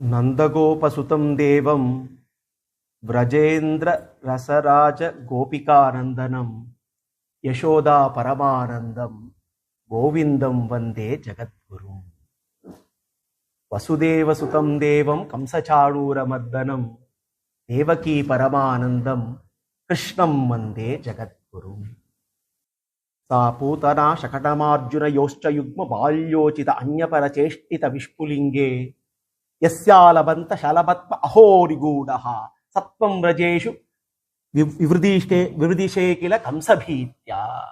Nandagopasutam devam Vrajendra Rasaraja Gopikanandanam Yashoda Paramanandam Govindam Vande Jagadgurum Vasudeva Sutam Devam Kamsacharura Maddanam Devaki Paramanandam Krishnam Vande Jagadgurum Sa Putana Shakatamarjuna Yoscha Yugma Balyochita Anyapara Vishpulinge Yasyalabanta Shalabatma Ahorigudaha Satvam Rajeshu Vivridishe Kila Kamsabhitya.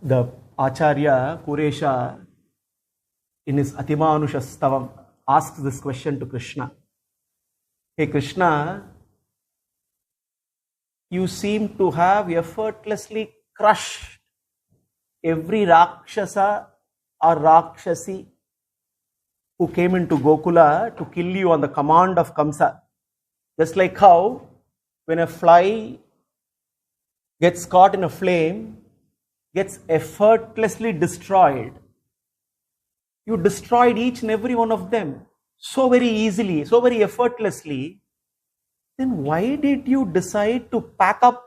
The Acharya Kuresha in his Atimanusha Stavam asks this question to Krishna. Hey Krishna, you seem to have effortlessly crushed every Rakshasa or Rakshasi who came into Gokula to kill you on the command of Kamsa. Just like how when a fly gets caught in a flame, gets effortlessly destroyed. You destroyed each and every one of them so very easily, so very effortlessly. Then why did you decide to pack up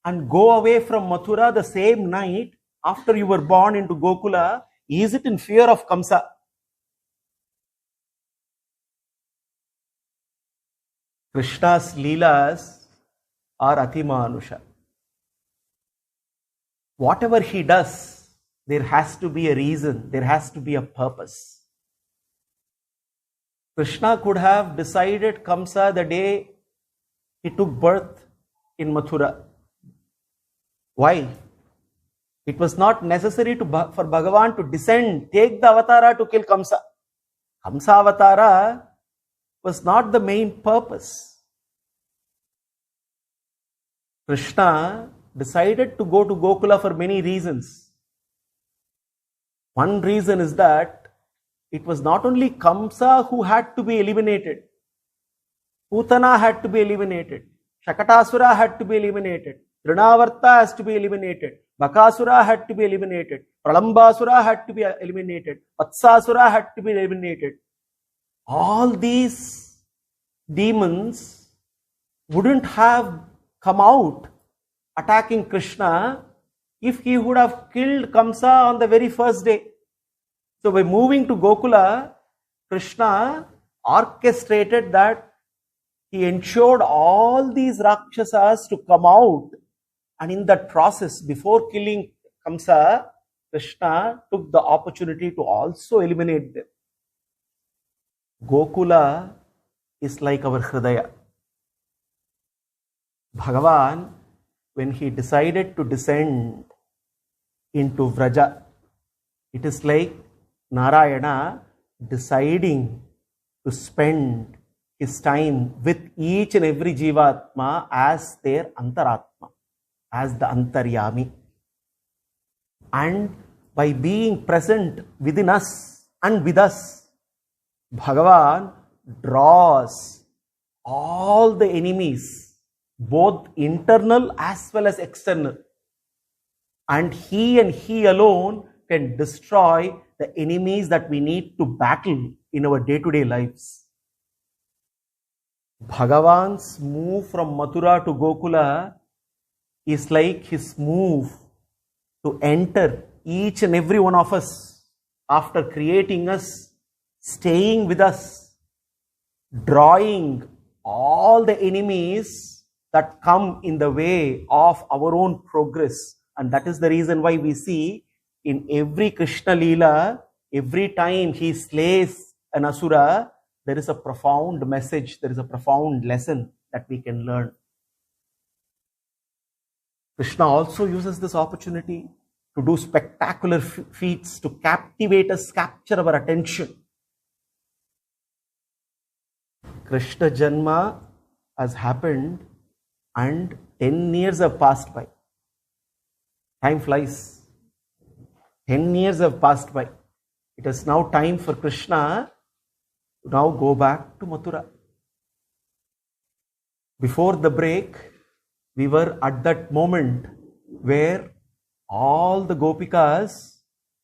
and go away from Mathura the same night after you were born into Gokula? Is it in fear of Kamsa? Krishna's Leelas are Atimanusha. Whatever he does, there has to be a reason, there has to be a purpose. Krishna could have decided Kamsa the day he took birth in Mathura. Why? It was not necessary for Bhagavan to descend, take the avatara to kill Kamsa. Kamsa avatara was not the main purpose. Krishna decided to go to Gokula for many reasons. One reason is that it was not only Kamsa who had to be eliminated. Putana had to be eliminated. Shakatasura had to be eliminated. Trinavarta has to be eliminated. Bakasura had to be eliminated. Pralambasura had to be eliminated. Vatsasura had to be eliminated. All these demons wouldn't have come out attacking Krishna if he would have killed Kamsa on the very first day. So by moving to Gokula, Krishna orchestrated that he ensured all these Rakshasas to come out, and in that process, before killing Kamsa, Krishna took the opportunity to also eliminate them. Gokula is like our Hridaya. Bhagavan, when he decided to descend into Vraja, it is like Narayana deciding to spend his time with each and every Jivatma as their Antaratma, as the Antaryami. And by being present within us and with us, Bhagavan draws all the enemies, both internal as well as external. And he alone can destroy the enemies that we need to battle in our day-to-day lives. Bhagavan's move from Mathura to Gokula is like his move to enter each and every one of us after creating us, staying with us, drawing all the enemies that come in the way of our own progress. And that is the reason why we see in every Krishna Leela, every time he slays an Asura, there is a profound message, there is a profound lesson that we can learn. Krishna also uses this opportunity to do spectacular feats to captivate us, capture our attention. Krishna Janma has happened and 10 years have passed by. Time flies. 10 years have passed by. It is now time for Krishna to now go back to Mathura. Before the break, we were at that moment where all the Gopikas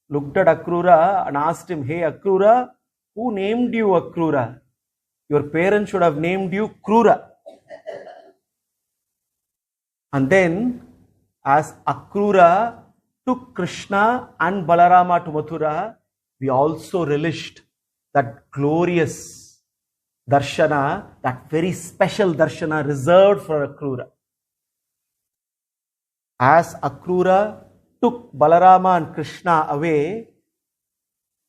looked at Akrura and asked him, "Hey Akrura, Who named you Akrura? Your parents should have named you Krura. And then, as Akrura took Krishna and Balarama to Mathura, we also relished that glorious darshana, that very special darshana reserved for Akrura. As Akrura took Balarama and Krishna away,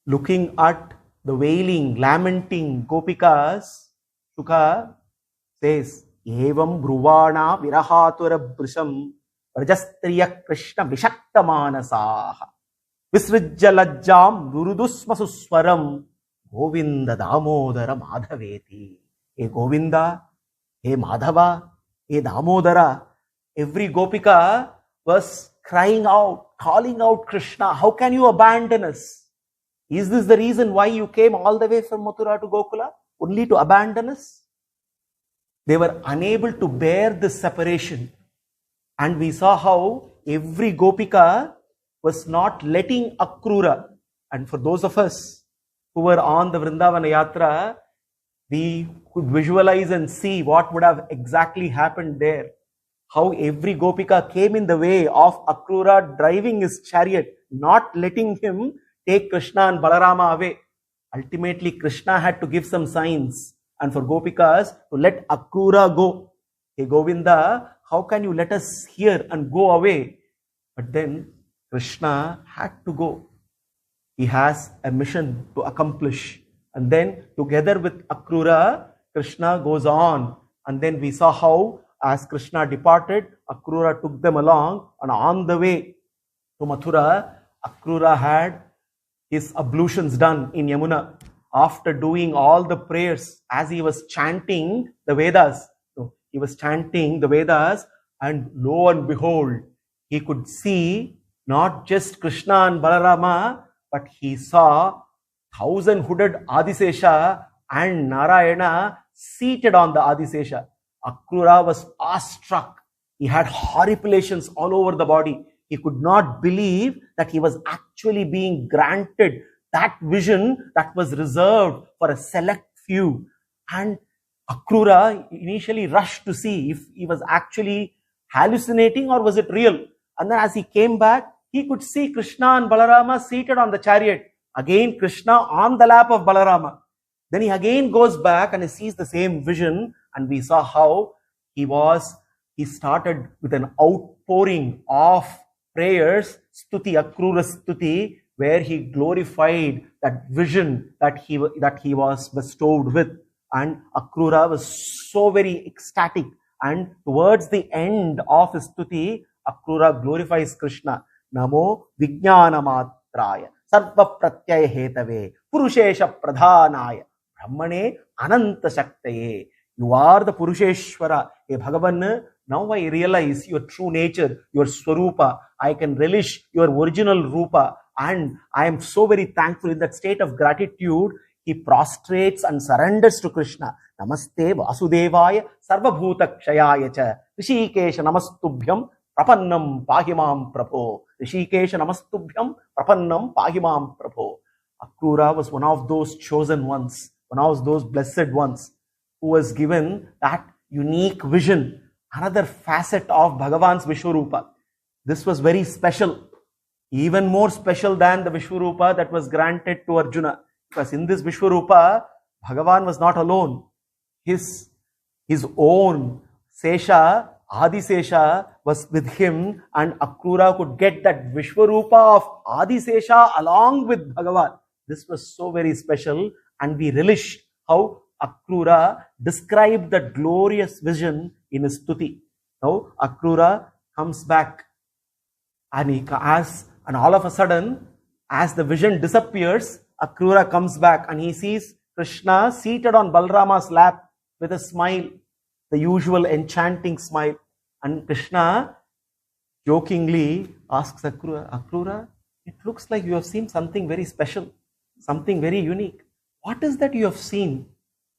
looking at the wailing, lamenting Gopikas, Shuka says, Evam Bruvana Virahatura Brisham Rajastriya Krishna Vishakta Manasaha Visrijjalajjam Durudusmasuswaram Govinda Damodara Madhaveti. Hey Govinda, hey Madhava, hey Damodara. Every Gopika was crying out, calling out Krishna, how can you abandon us? Is this the reason why you came all the way from Mathura to Gokula? Only to abandon us? They were unable to bear this separation. And we saw how every Gopika was not letting Akrura. And for those of us who were on the Vrindavana Yatra, we could visualize and see what would have exactly happened there. How every Gopika came in the way of Akrura driving his chariot, not letting him take Krishna and Balarama away. Ultimately, Krishna had to give some signs, and for Gopikas to let Akrura go. Hey Govinda, how can you let us here and go away? But then Krishna had to go. He has a mission to accomplish. And then together with Akrura, Krishna goes on. And then we saw how as Krishna departed, Akrura took them along, and on the way to Mathura, Akrura had his ablutions done in Yamuna. After doing all the prayers, as he was chanting the Vedas, he was chanting the Vedas, and lo and behold, he could see not just Krishna and Balarama, but he saw 1,000-hooded Adisesha and Narayana seated on the Adisesha. Akrura was awestruck. He had horripilations all over the body. He could not believe that he was actually being granted that vision that was reserved for a select few. And Akrura initially rushed to see if he was actually hallucinating or was it real. And then as he came back, he could see Krishna and Balarama seated on the chariot. Again, Krishna on the lap of Balarama. Then he again goes back and he sees the same vision, and we saw how he started with an outpouring of prayers, Stuti, Akrura Stuti, where he glorified that vision that he was bestowed with. And Akrura was so very ecstatic. And towards the end of his Stuti, Akrura glorifies Krishna. Namo Vijnana Matraya Sarva Pratyaya Hetave Purushesha Pradhanaya Brahmane Ananta Shaktaye. You are the Purusheshwara. Hey Bhagavan, now I realize your true nature, your Swarupa. I can relish your original Rupa. And I am so very thankful. In that state of gratitude, he prostrates and surrenders to Krishna. Namaste Vasudevaya Sarva Bhuta Kshayaya Cha Rishikesha Namastubhyam Prapannam Pahimam Prabho. Rishikesha Namastubhyam Prapannam Pahimam Prabho. Akrura was one of those chosen ones, one of those blessed ones who was given that unique vision, another facet of Bhagavan's Vishwarupa. This was very special, even more special than the Vishwarupa that was granted to Arjuna. Because in this Vishwarupa, Bhagavan was not alone. His own Sesha, Adisesha was with him, and Akrura could get that Vishwarupa of Adisesha along with Bhagavan. This was so very special, and we relish how Akrura described that glorious vision in his Stuti. Now Akrura comes back, and all of a sudden, as the vision disappears, Akrura comes back and he sees Krishna seated on Balarama's lap with a smile, the usual enchanting smile. And Krishna jokingly asks Akrura, Akrura, it looks like you have seen something very special, something very unique. What is that you have seen?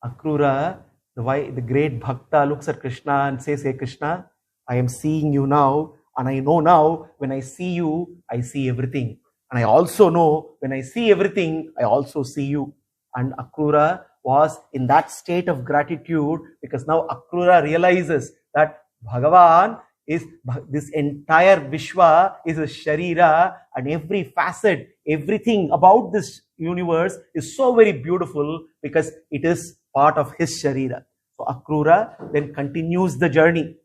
Akrura, the great Bhakta, looks at Krishna and says, hey Krishna, I am seeing you now, and I know now when I see you, I see everything. And I also know when I see everything, I also see you. And Akrura was in that state of gratitude, because now Akrura realizes that Bhagavan is, this entire Vishwa is a Sharira, and every facet, everything about this universe is so very beautiful because it is part of his Sharira. So Akrura then continues the journey,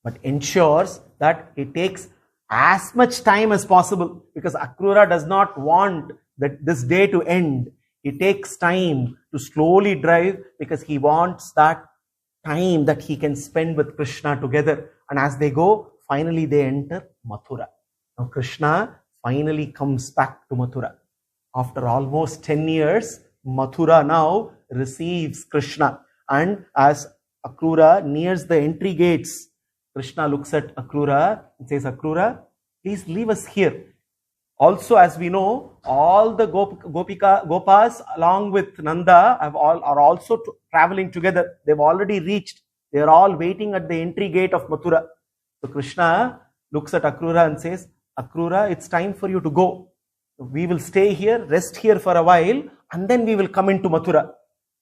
but ensures that it takes as much time as possible, because Akrura does not want that this day to end. He takes time to slowly drive because he wants that time that he can spend with Krishna together. And as they go, finally they enter Mathura. Now Krishna finally comes back to Mathura. After almost 10 years, Mathura now receives Krishna. And as Akrura nears the entry gates, Krishna looks at Akrura and says, Akrura, please leave us here. Also, as we know, all the Gopas along with Nanda are also traveling together. They've already reached. They are all waiting at the entry gate of Mathura. So Krishna looks at Akrura and says, Akrura, it's time for you to go. We will stay here, rest here for a while, and then we will come into Mathura.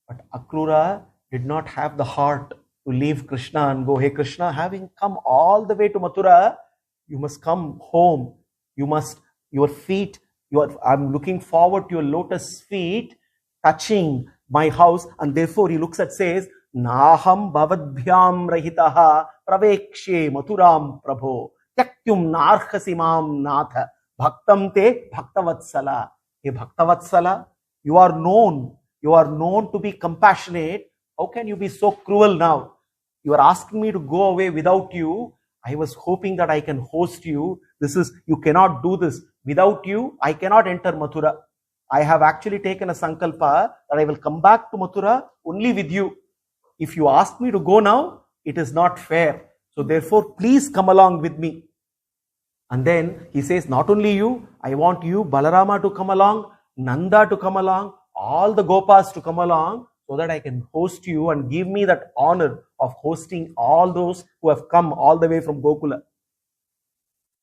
But Akrura did not have the heart to leave Krishna and go, hey Krishna, having come all the way to Mathura, you must come home. You must, your feet, I'm looking forward to your lotus feet touching my house. And therefore he looks at, says, Naham bhavadbhyam rahitaha pravekshe Mathuram prabho tyakyum narhasimam natha bhaktam te bhaktavatsala. Hey Bhaktavatsala, you are known to be compassionate. How can you be so cruel now? You are asking me to go away without you. I was hoping that I can host you. You cannot do this. Without you, I cannot enter Mathura. I have actually taken a sankalpa that I will come back to Mathura only with you. If you ask me to go now, it is not fair. So therefore, please come along with me. And then he says, not only you, I want you, Balarama, to come along, Nanda to come along, all the Gopas to come along, so that I can host you and give me that honor of hosting all those who have come all the way from Gokula.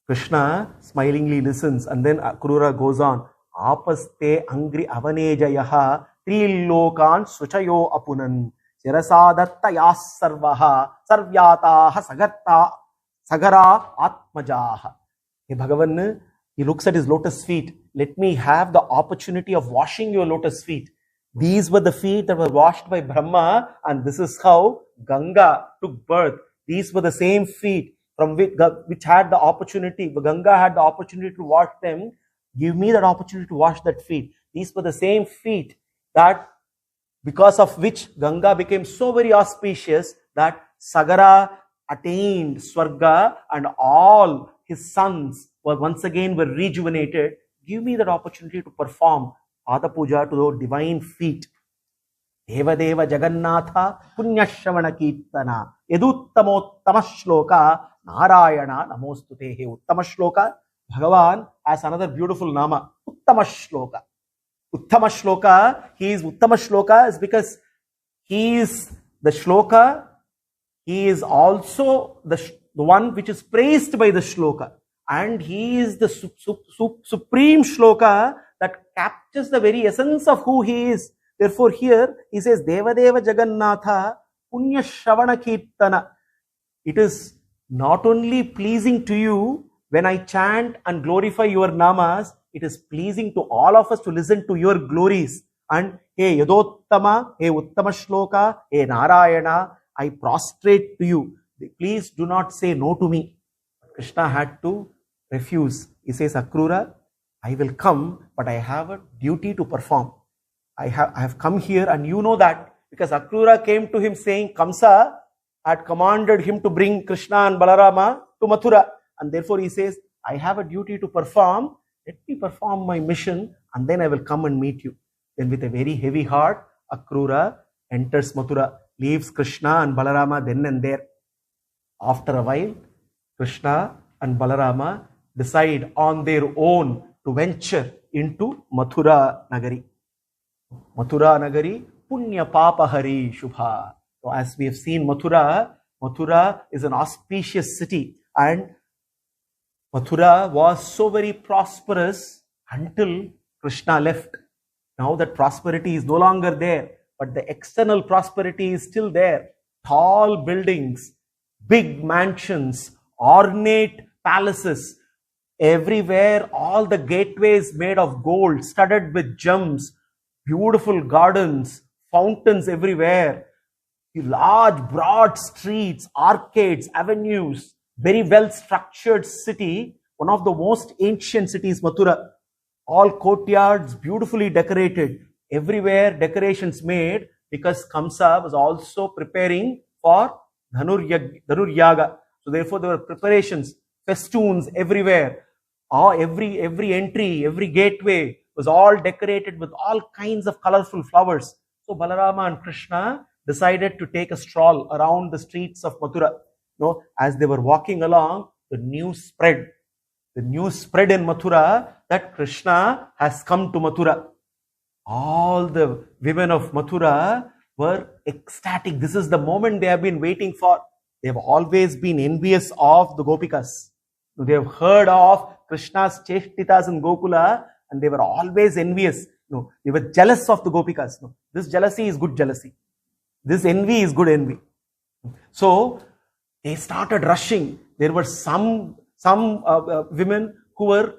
Krishna smilingly listens, and then Akrura goes on, Apaste angri avanejayaha trilokan suchayo apunan sirasadattayas sarvaha sarvyataha sagara atmajaha. Hey Bhagavan, he looks at his lotus feet. Let me have the opportunity of washing your lotus feet. These were the feet that were washed by Brahma, and this is how Ganga took birth. These were the same feet from which had the opportunity, Ganga had the opportunity to wash them. Give me that opportunity to wash that feet. These were the same feet that, because of which Ganga became so very auspicious that Sagara attained Swarga and all his sons were once again rejuvenated. Give me that opportunity to perform Pada Puja to those divine feet. Deva Deva Jagannatha Punyashavana Kirtana Yaduttamottama Shloka Narayana Namostute. He Uttama Shloka. Bhagavan has another beautiful nama, Uttama Shloka. Uttama Shloka, he is Uttama Shloka is because he is the Shloka, he is also the one which is praised by the Shloka. And he is the supreme Shloka that captures the very essence of who he is. Therefore here he says, Deva Deva Jagannatha Punya Shravana Kirtana. It is not only pleasing to you when I chant and glorify your namas, it is pleasing to all of us to listen to your glories. And hey Yadottama, hey Uttama Shloka, hey Narayana, I prostrate to you. Please do not say no to me. Krishna had to refuse. He says, Akrura, I will come, but I have a duty to perform. I have come here, and you know that, because Akrura came to him saying, Kamsa had commanded him to bring Krishna and Balarama to Mathura. And therefore he says, I have a duty to perform. Let me perform my mission, and then I will come and meet you. Then with a very heavy heart, Akrura enters Mathura, leaves Krishna and Balarama then and there. After a while, Krishna and Balarama decide on their own to venture into Mathura Nagari. Mathura Nagari, Punya Papa Hari Shubha. So as we have seen Mathura is an auspicious city, and Mathura was so very prosperous until Krishna left. Now that prosperity is no longer there, but the external prosperity is still there. Tall buildings, big mansions, ornate palaces, everywhere, all the gateways made of gold, studded with gems, beautiful gardens, fountains everywhere, large, broad streets, arcades, avenues, very well structured city, one of the most ancient cities, Mathura. All courtyards beautifully decorated, everywhere decorations made, because Kamsa was also preparing for Dhanuryaga. So therefore there were preparations, festoons everywhere. Every entry, every gateway was all decorated with all kinds of colorful flowers. So Balarama and Krishna decided to take a stroll around the streets of Mathura. As they were walking along, the news spread. The news spread in Mathura that Krishna has come to Mathura. All the women of Mathura were ecstatic. This is the moment they have been waiting for. They have always been envious of the Gopikas. They have heard of Krishna's Cheshtitas in Gokula, and they were always envious. They were jealous of the Gopikas. This jealousy is good jealousy. This envy is good envy. So they started rushing. There were some women who were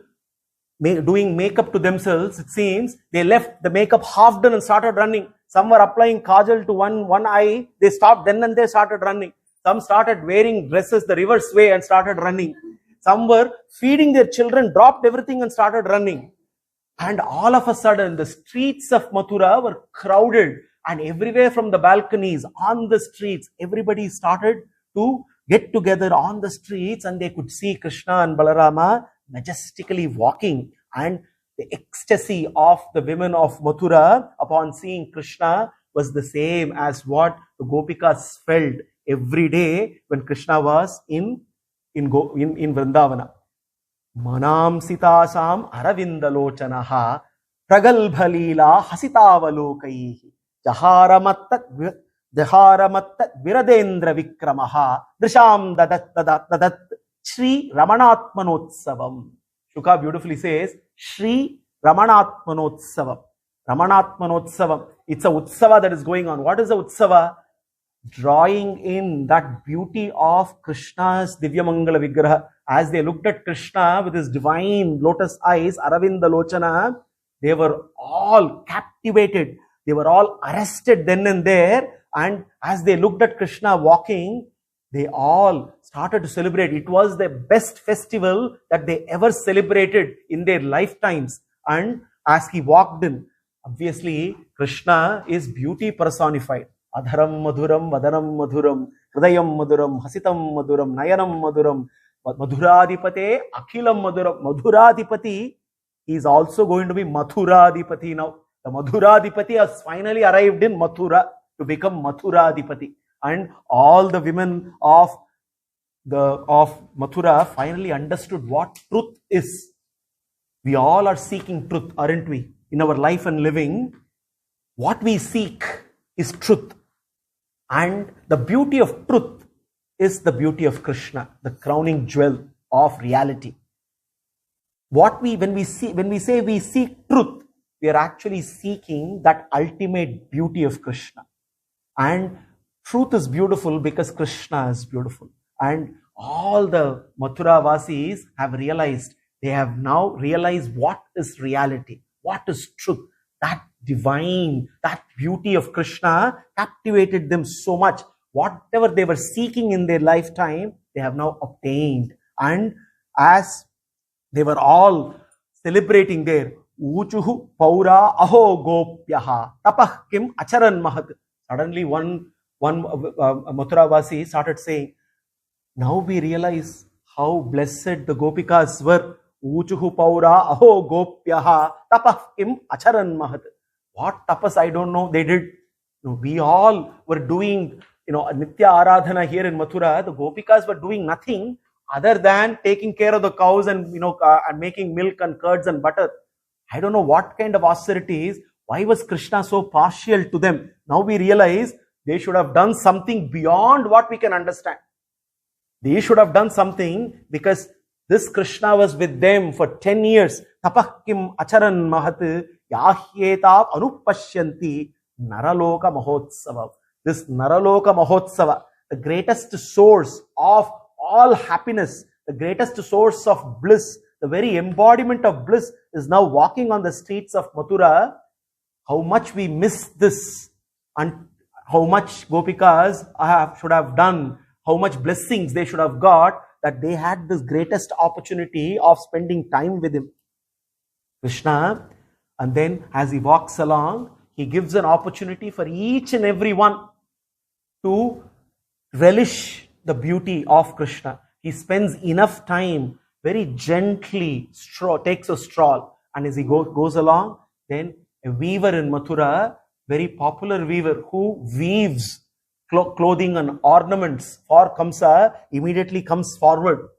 doing makeup to themselves. It seems they left the makeup half done and started running. Some were applying kajal to one eye. They stopped then and they started running. Some started wearing dresses the reverse way and started running. Some were feeding their children, dropped everything and started running. And all of a sudden, the streets of Mathura were crowded, and everywhere from the balconies, on the streets, everybody started to get together on the streets, and they could see Krishna and Balarama majestically walking. And the ecstasy of the women of Mathura upon seeing Krishna was the same as what the Gopikas felt every day when Krishna was in Vrindavana. Manam sitasam aravindalochanaha pragalbha leela hasitavalokai jaharamatta viradendra vikramaha drisham dadat Shri Ramanatmanotsavam. Shuka beautifully says Shri Ramanatmanotsavam. Ramanatmanotsavam. It's a utsava that is going on. What is a utsava? Drawing in that beauty of Krishna's Divyamangala Vigraha. As they looked at Krishna with his divine lotus eyes, Aravinda Lochana, they were all captivated. They were all arrested then and there. And as they looked at Krishna walking, they all started to celebrate. It was the best festival that they ever celebrated in their lifetimes. And as he walked in, obviously, Krishna is beauty personified. Adharam madhuram, vadanam madhuram, hridayam madhuram, hasitam madhuram, nayanam madhuram, madhuradipate, akhilam madhuram. Madhuradipati is also going to be Mathuradipati now. The Madhuradipati has finally arrived in Mathura to become Mathuradipati. And all the women of Mathura finally understood what truth is. We all are seeking truth, aren't we? In our life and living, what we seek is truth. And the beauty of truth is the beauty of Krishna, the crowning jewel of reality. When we say we seek truth, we are actually seeking that ultimate beauty of Krishna. And truth is beautiful because Krishna is beautiful. And all the Mathura Vasis have realized, they have now realized what is reality, what is truth. That divine, that beauty of Krishna captivated them so much. Whatever they were seeking in their lifetime, they have now obtained. And as they were all celebrating there, Uchuhu Paura Aho Gopyaha Tapah Kim Acharan Mahat. Suddenly one Mathura Vasi started saying, now we realize how blessed the Gopikas were. Uchuhu Paura Aho Gopyaha Tapah Kim Acharan Mahat. What tapas, I don't know, they did. We all were doing, Nitya Aradhana here in Mathura. The Gopikas were doing nothing other than taking care of the cows and, and making milk and curds and butter. I don't know what kind of austerities. Why was Krishna so partial to them? Now we realize they should have done something beyond what we can understand. They should have done something because this Krishna was with them for 10 years. Tapah kim acharan mahat. yahyetav anupashyanti naraloka mahotsava. This naraloka mahotsava, the greatest source of all happiness, the greatest source of bliss, the very embodiment of bliss is now walking on the streets of Mathura. How much we miss this, and how much gopikas should have done, how much blessings they should have got, that they had this greatest opportunity of spending time with him, Krishna. And then as he walks along, he gives an opportunity for each and every one to relish the beauty of Krishna. He spends enough time, very gently takes a stroll, and as he goes along, then a weaver in Mathura, very popular weaver who weaves clothing and ornaments for Kamsa, immediately comes forward.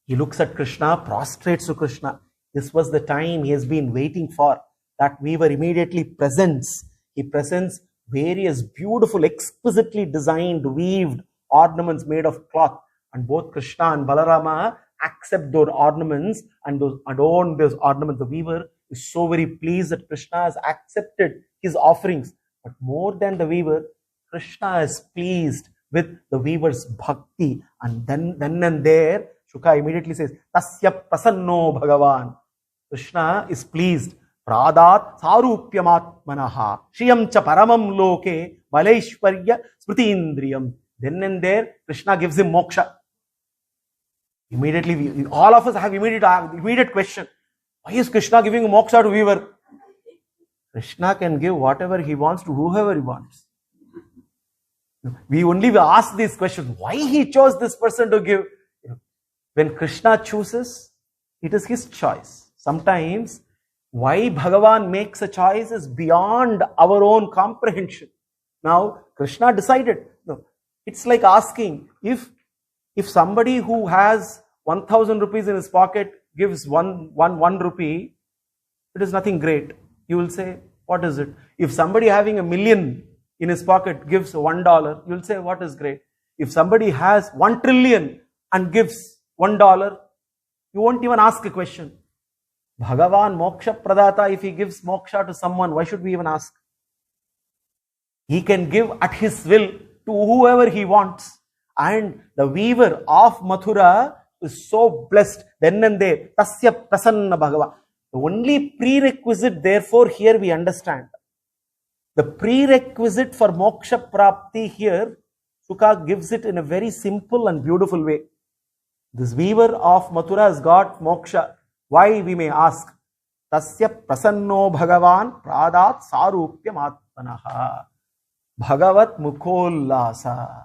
He looks at Krishna, prostrates to Krishna. This was the time he has been waiting for. That weaver immediately presents. He presents various beautiful, exquisitely designed, weaved ornaments made of cloth. And both Krishna and Balarama accept those ornaments and adorn those ornaments. The weaver is so very pleased that Krishna has accepted his offerings. But more than the weaver, Krishna is pleased with the weaver's bhakti. And then and there, Shuka immediately says, Tasya prasanno Bhagavan. Krishna is pleased. Pradat sarupyamatmanaha shriyam cha paramam loke balaishwarya smritindriyam. Then and there, Krishna gives him moksha. Immediately, all of us have immediate question. Why is Krishna giving moksha to weaver? Krishna can give whatever he wants to whoever he wants. We only ask these questions. Why he chose this person to give? When Krishna chooses, it is his choice. Sometimes, why Bhagavan makes a choice is beyond our own comprehension. Now, Krishna decided. No, it's like asking, if somebody who has 1,000 rupees in his pocket gives one rupee, it is nothing great. You will say, what is it? If somebody having 1,000,000 in his pocket gives $1, you will say, what is great? If somebody has 1 trillion and gives $1, you won't even ask a question. Bhagavan moksha pradata, if he gives moksha to someone, why should we even ask? He can give at his will to whoever he wants. And the weaver of Mathura is so blessed. Then and there, tasya prasanna Bhagavan. The only prerequisite, therefore, here we understand. The prerequisite for moksha prapti here, Shuka gives it in a very simple and beautiful way. This weaver of Mathura has got moksha. Why, we may ask? Tasya prasanno Bhagavan pradat sarupyam atmanaha. Bhagavat mukhollasa.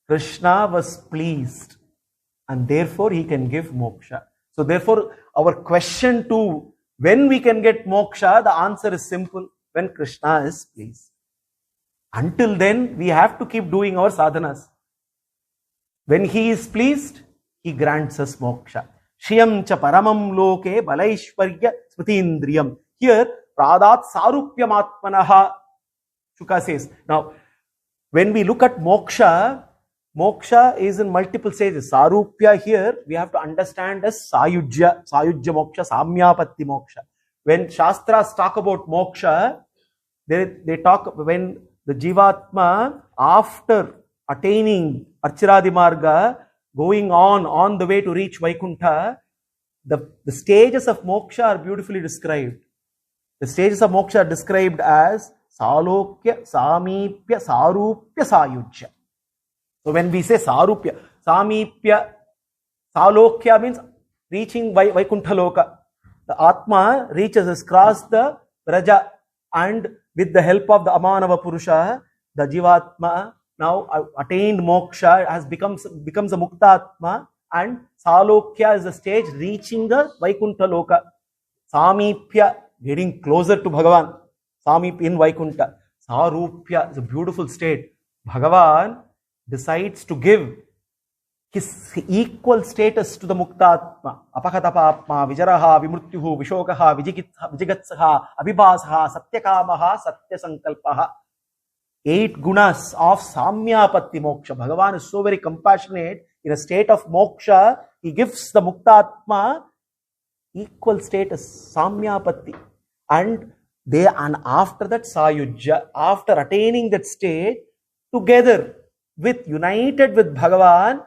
Krishna was pleased, and therefore he can give moksha. So therefore, our question to when we can get moksha, the answer is simple: when Krishna is pleased. Until then, we have to keep doing our sadhanas. When he is pleased, he grants us moksha. Shriyam cha paramam loke balaishwarya smritindriyam. Here, pradat sarupyamatmanaha, Shuka says. Now, when we look at moksha, moksha is in multiple stages. Sarupya here, we have to understand as sayujya moksha, samyapatti moksha. When Shastras talk about moksha, they talk when the Jivatma, after attaining Archiradi Marga, going on the way to reach Vaikuntha, the stages of moksha are beautifully described. The stages of moksha are described as Salokya, Samipya, Sarupya, Sayujya. So when we say Sarupya, Samipya, Salokya means reaching Vaikuntha Loka. The Atma reaches, has crossed the Raja, and with the help of the Amanava Purusha, the Jivatma now attained moksha, becomes a Muktatma, and Salokya is the stage reaching the Vaikuntha Loka. Samipya, getting closer to Bhagavan. Samipya in Vaikuntha. Sarupya is a beautiful state. Bhagavan decides to give his equal status to the Muktatma. Apakatapapma, Vijaraha, Vimrutyuhu, Vishokaha, Vijigatsaha, Abhibasaha, Satyakamaha, Satyasankalpaha. 8 gunas of Samyapatti moksha. Bhagavan is so very compassionate. In a state of moksha, he gives the Muktatma equal status, Samyapatti. And after that Sayujya, after attaining that state, together united with Bhagavan,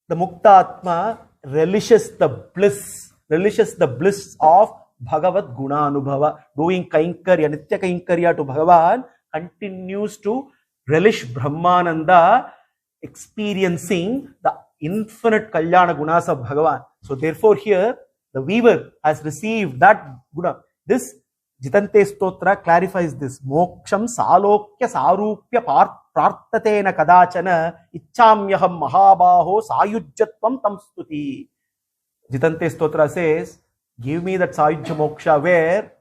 the Muktatma relishes the bliss of Bhagavad Guna Anubhava, doing Kainkarya, Nitya Kainkarya to Bhagavan, continues to relish Brahmananda, experiencing the infinite Kalyana Gunas of Bhagavan. So therefore here, the weaver has received that Guna. This Jitante Stotra clarifies this. Moksham salokya sarupya prartatena kadachana icchamyaham mahabaho sayujjatvam tam stuti. Jitante Stotra says, give me that Sayujya Moksha where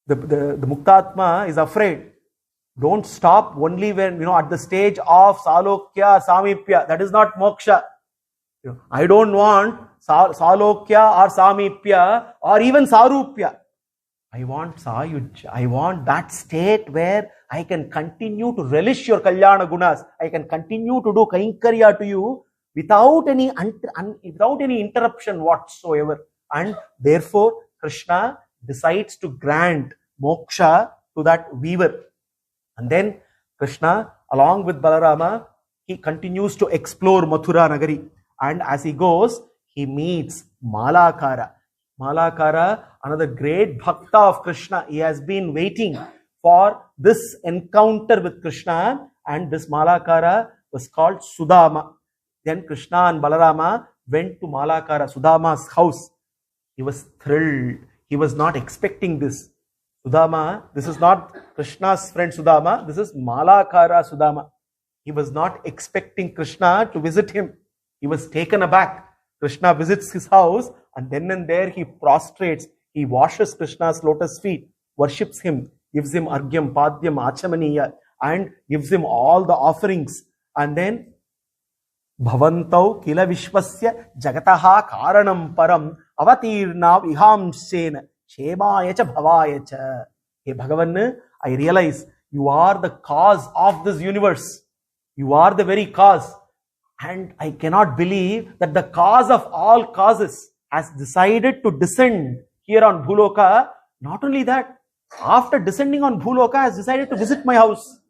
the Muktatma is afraid. Don't stop only when, at the stage of Salokya, Samipya. That is not Moksha. I don't want Salokya or Samipya or even Sarupya. I want Sayujya. I want that state where I can continue to relish your Kalyana Gunas. I can continue to do Kainkarya to you without any interruption whatsoever. And therefore, Krishna decides to grant moksha to that weaver. And then Krishna, along with Balarama, he continues to explore Mathura Nagari. And as he goes, he meets Malakara. Malakara, another great bhakta of Krishna. He has been waiting for this encounter with Krishna, and this Malakara was called Sudama. Then Krishna and Balarama went to Malakara, Sudama's house. He was thrilled. He was not expecting this. Sudama, this is not Krishna's friend Sudama, this is Malakara Sudama. He was not expecting Krishna to visit him. He was taken aback. Krishna visits his house, and then and there he prostrates. He washes Krishna's lotus feet, worships him, gives him Argyam, Padyam, Achamaniya, and gives him all the offerings. And then Bhavantau kila vishvasya jagataha karanam param avatirna vihamsena shemayacha bhavayacha. Hey Bhagavan, I realize you are the cause of this universe. You are the very cause. And I cannot believe that the cause of all causes has decided to descend here on Bhuloka. Not only that, after descending on Bhuloka, has decided to visit my house.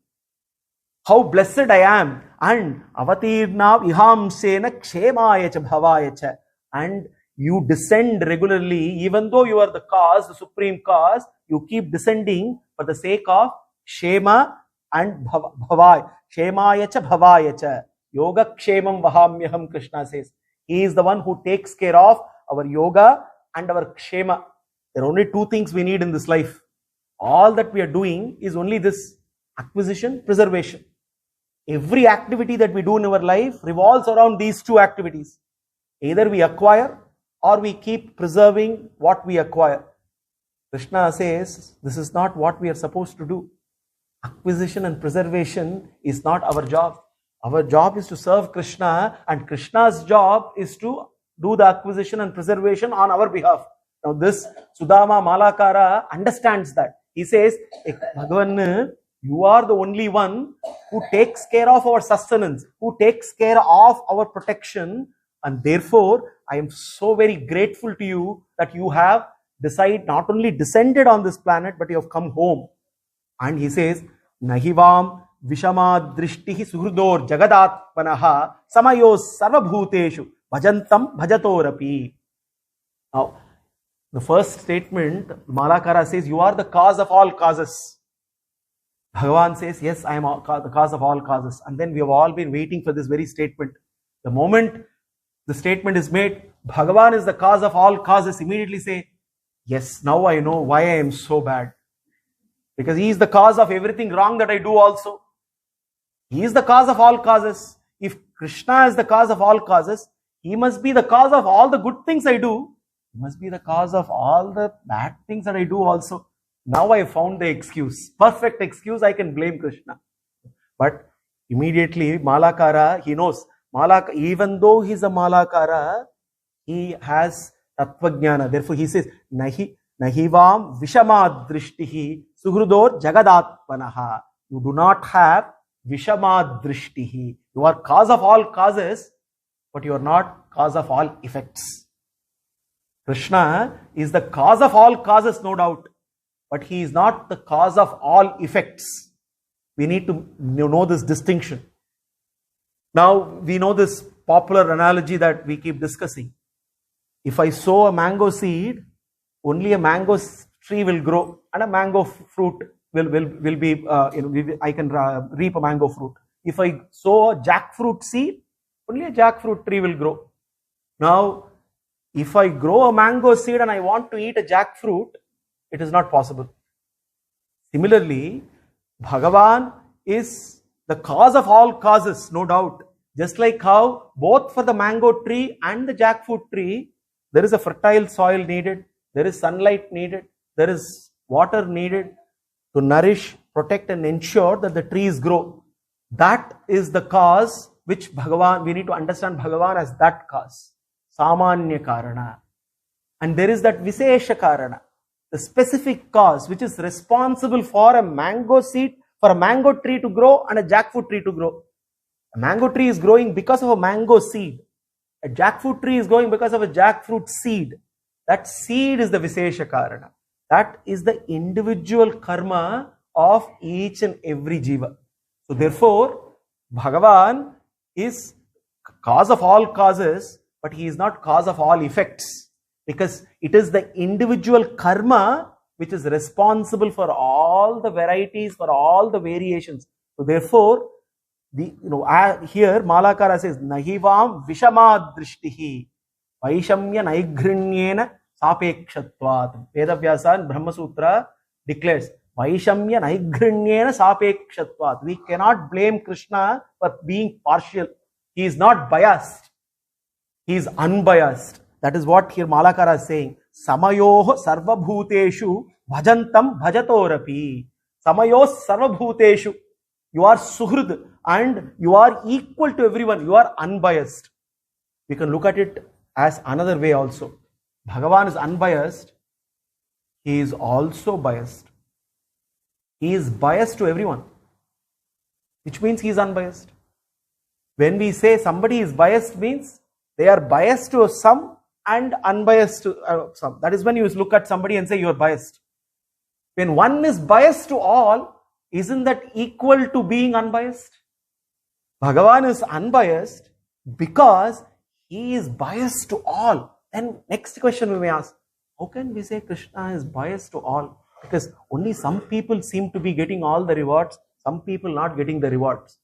How blessed I am. And avatirna vihamsena kshemayacha bhavayacha. And you descend regularly, even though you are the cause, the supreme cause, you keep descending for the sake of Shema and Bhavaya. Shemayacha bhavayacha. Yoga kshemam vahamyaham, Krishna says. He is the one who takes care of our yoga and our kshema. There are only two things we need in this life. All that we are doing is only this: acquisition, preservation. Every activity that we do in our life revolves around these two activities. Either we acquire or we keep preserving what we acquire. Krishna says this is not what we are supposed to do. Acquisition and preservation is not our job. Our job is to serve Krishna, and Krishna's job is to do the acquisition and preservation on our behalf. Now this Sudama Malakara understands that. He says, Bhagavan, you are the only one who takes care of our sustenance, who takes care of our protection, and therefore I am so very grateful to you that you have not only descended on this planet, but you have come home. And he says, Nahivam Vishamadrishtihi Suhridor Jagadatpanaha Samayos Sarvabhuteshu Bhajantam Bhajatorapi. Now, the first statement, Malakara says, you are the cause of all causes. Bhagavan says, yes, I am the cause of all causes. And then we have all been waiting for this very statement. The moment the statement is made, Bhagavan is the cause of all causes, immediately say, yes, now I know why I am so bad. Because he is the cause of everything wrong that I do also. He is the cause of all causes. If Krishna is the cause of all causes, he must be the cause of all the good things I do. He must be the cause of all the bad things that I do also. Now I found the excuse. Perfect excuse, I can blame Krishna. But immediately Malakara, he knows. Even though he is a Malakara, he has Tattvajnana. Therefore he says, Nahivam Vishamadrishtihi Suhrudor Jagadatpanaha. You do not have Vishamadrishtihi. You are cause of all causes, but you are not cause of all effects. Krishna is the cause of all causes, no doubt, but he is not the cause of all effects. We need to know this distinction. Now, we know this popular analogy that we keep discussing. If I sow a mango seed, only a mango tree will grow and a mango fruit will be, I can reap a mango fruit. If I sow a jackfruit seed, only a jackfruit tree will grow. Now, if I grow a mango seed and I want to eat a jackfruit, it is not possible. Similarly, Bhagavan is the cause of all causes, no doubt. Just like how both for the mango tree and the jackfruit tree, there is a fertile soil needed, there is sunlight needed, there is water needed to nourish, protect and ensure that the trees grow. That is the cause which Bhagavan, we need to understand Bhagavan as that cause. Samanya Karana. And there is that Visesha Karana, the specific cause which is responsible for a mango seed, for a mango tree to grow and a jackfruit tree to grow. A mango tree is growing because of a mango seed. A jackfruit tree is growing because of a jackfruit seed. That seed is the Visesha Karana. That is the individual karma of each and every jiva. So therefore, Bhagavan is cause of all causes, but he is not cause of all effects, because it is the individual karma which is responsible for all the varieties, for all the variations. So therefore, here Malakara says, Nahivam Vishama Drishtihi Vaishamya Naigrinyena Sapekshatvat. Vedavyasa in Brahma Sutra declares, Vaishamya Naigrinyena Sapekshatvat. We cannot blame Krishna for being partial. He is not biased. He is unbiased. That is what here Malakara is saying. Samayoh sarvabhuteshu bhajantam bhajatorapi. Samayos sarvabhuteshu. You are suhrud and you are equal to everyone. You are unbiased. We can look at it as another way also. Bhagavan is unbiased. He is also biased. He is biased to everyone, which means he is unbiased. When we say somebody is biased, means they are biased to some and unbiased to some. That is when you look at somebody and say you are biased. When one is biased to all, isn't that equal to being unbiased? Bhagavan is unbiased because he is biased to all. Then next question we may ask, how can we say Krishna is biased to all? Because only some people seem to be getting all the rewards, some people not getting the rewards.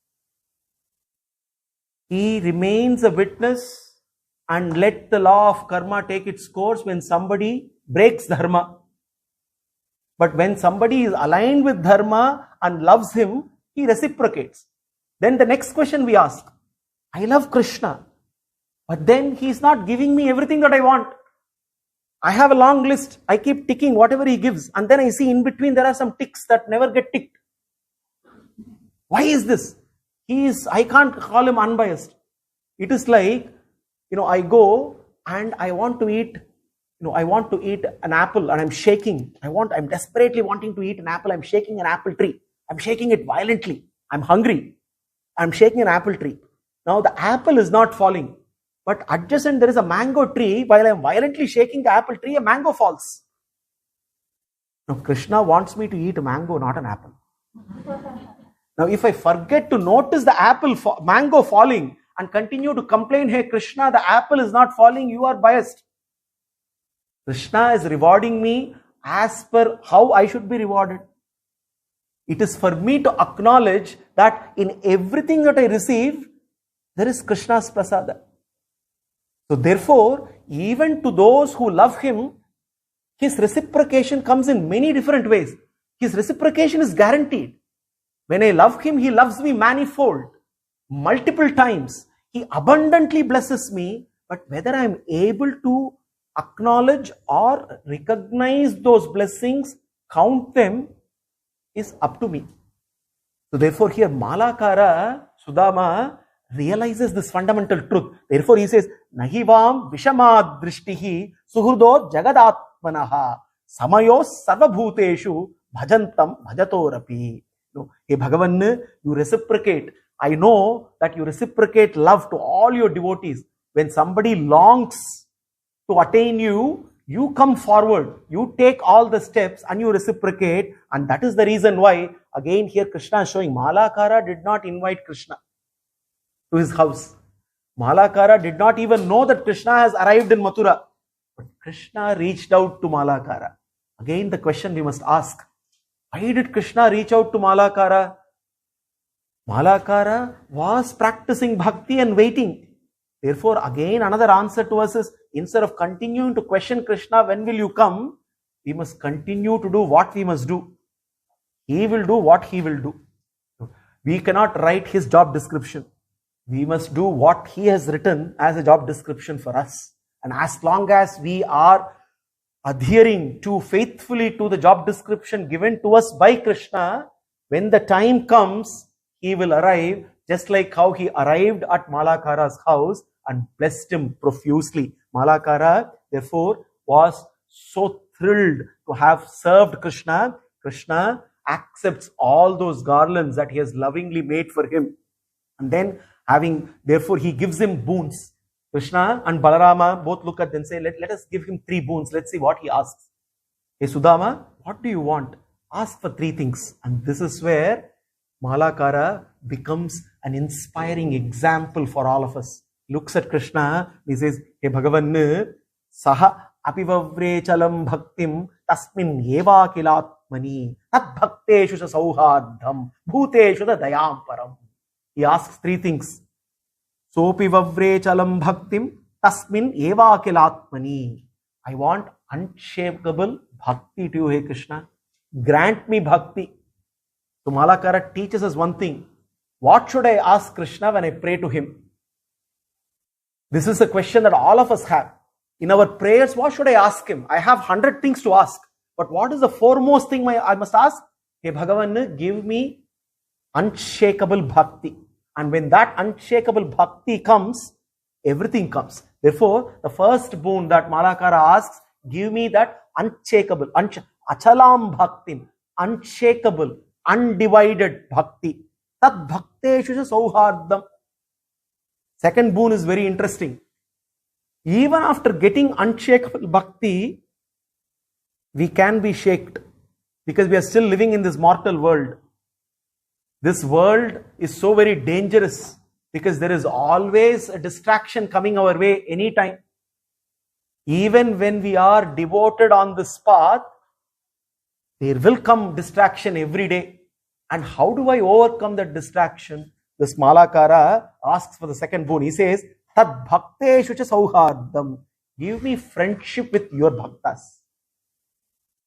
He remains a witness and let the law of karma take its course when somebody breaks dharma. But when somebody is aligned with dharma and loves him, he reciprocates. Then the next question we ask, I love Krishna, but then he is not giving me everything that I want. I have a long list, I keep ticking whatever he gives, and then I see in between there are some ticks that never get ticked. Why is this? I can't call him unbiased. It is like, I go and I want to eat, an apple and I'm shaking. I'm desperately wanting to eat an apple. I'm shaking an apple tree. I'm shaking it violently. I'm hungry. I'm shaking an apple tree. Now the apple is not falling, but adjacent there is a mango tree. While I'm violently shaking the apple tree, a mango falls. Now Krishna wants me to eat a mango, not an apple. Now if I forget to notice the mango falling and continue to complain, hey Krishna, the apple is not falling, you are biased. Krishna is rewarding me as per how I should be rewarded. It is for me to acknowledge that in everything that I receive, there is Krishna's prasada. So therefore, even to those who love him, his reciprocation comes in many different ways. His reciprocation is guaranteed. When I love him, he loves me manifold, multiple times. He abundantly blesses me, but whether I am able to acknowledge or recognize those blessings, count them, is up to me. So therefore here Malakara, Sudama, realizes this fundamental truth. Therefore he says, Nahivam Vishama Drishtihi Suhrudo Jagadatmanaha Samayos Sarvabhuteshu Bhajantam Bhajatorapi. Hey Bhagavan, you reciprocate. I know that you reciprocate love to all your devotees. When somebody longs to attain you, You come forward, you take all the steps and you reciprocate, and that is the reason why, again here Krishna is showing, Malakara did not invite Krishna to his house. Malakara did not even know that Krishna has arrived in Mathura. But Krishna reached out to Malakara. Again the question we must ask, why did Krishna reach out to Malakara? Malakara was practicing bhakti and waiting. Therefore, again another answer to us is, instead of continuing to question Krishna, when will you come? We must continue to do what we must do. He will do what he will do. We cannot write his job description. We must do what he has written as a job description for us. And as long as we are adhering to faithfully to the job description given to us by Krishna, when the time comes, he will arrive, just like how he arrived at Malakara's house and blessed him profusely. Malakara, therefore, was so thrilled to have served Krishna. Krishna accepts all those garlands that he has lovingly made for him. And then therefore he gives him boons. Krishna and Balarama both look at them and say, let us give him 3 boons. Let's see what he asks. Hey Sudama, what do you want? Ask for 3 things. And this is where Malakara becomes an inspiring example for all of us. Looks at Krishna, he says, Hey Bhagavan, Saha apivavre chalam bhaktim tasmin eva kilatmani tat bhakteshu sa sauhardham bhuteshu da dayam param. He asks 3 things. Sopi vavre chalam bhaktim tasmin eva kilatmani. I want unshakable bhakti to you, hey Krishna. Grant me bhakti. So Malakara teaches us one thing. What should I ask Krishna when I pray to him? This is a question that all of us have. In our prayers, what should I ask him? I have 100 things to ask. But what is the foremost thing I must ask? Hey Bhagavan, give me unshakable bhakti. And when that unshakable bhakti comes, everything comes. Therefore, the first boon that Malakara asks, give me that unshakable, achalam bhakti, unshakable, undivided bhakti. Tat bhakteshu sauhardam. Second boon is very interesting. Even after getting unshakable bhakti, we can be shaked because we are still living in this mortal world. This world is so very dangerous because there is always a distraction coming our way anytime. Even when we are devoted on this path, there will come distraction every day. And how do I overcome that distraction? This Malakara asks for the second boon. He says, Tad bhakteshu cha sauhardam. Give me friendship with your bhaktas.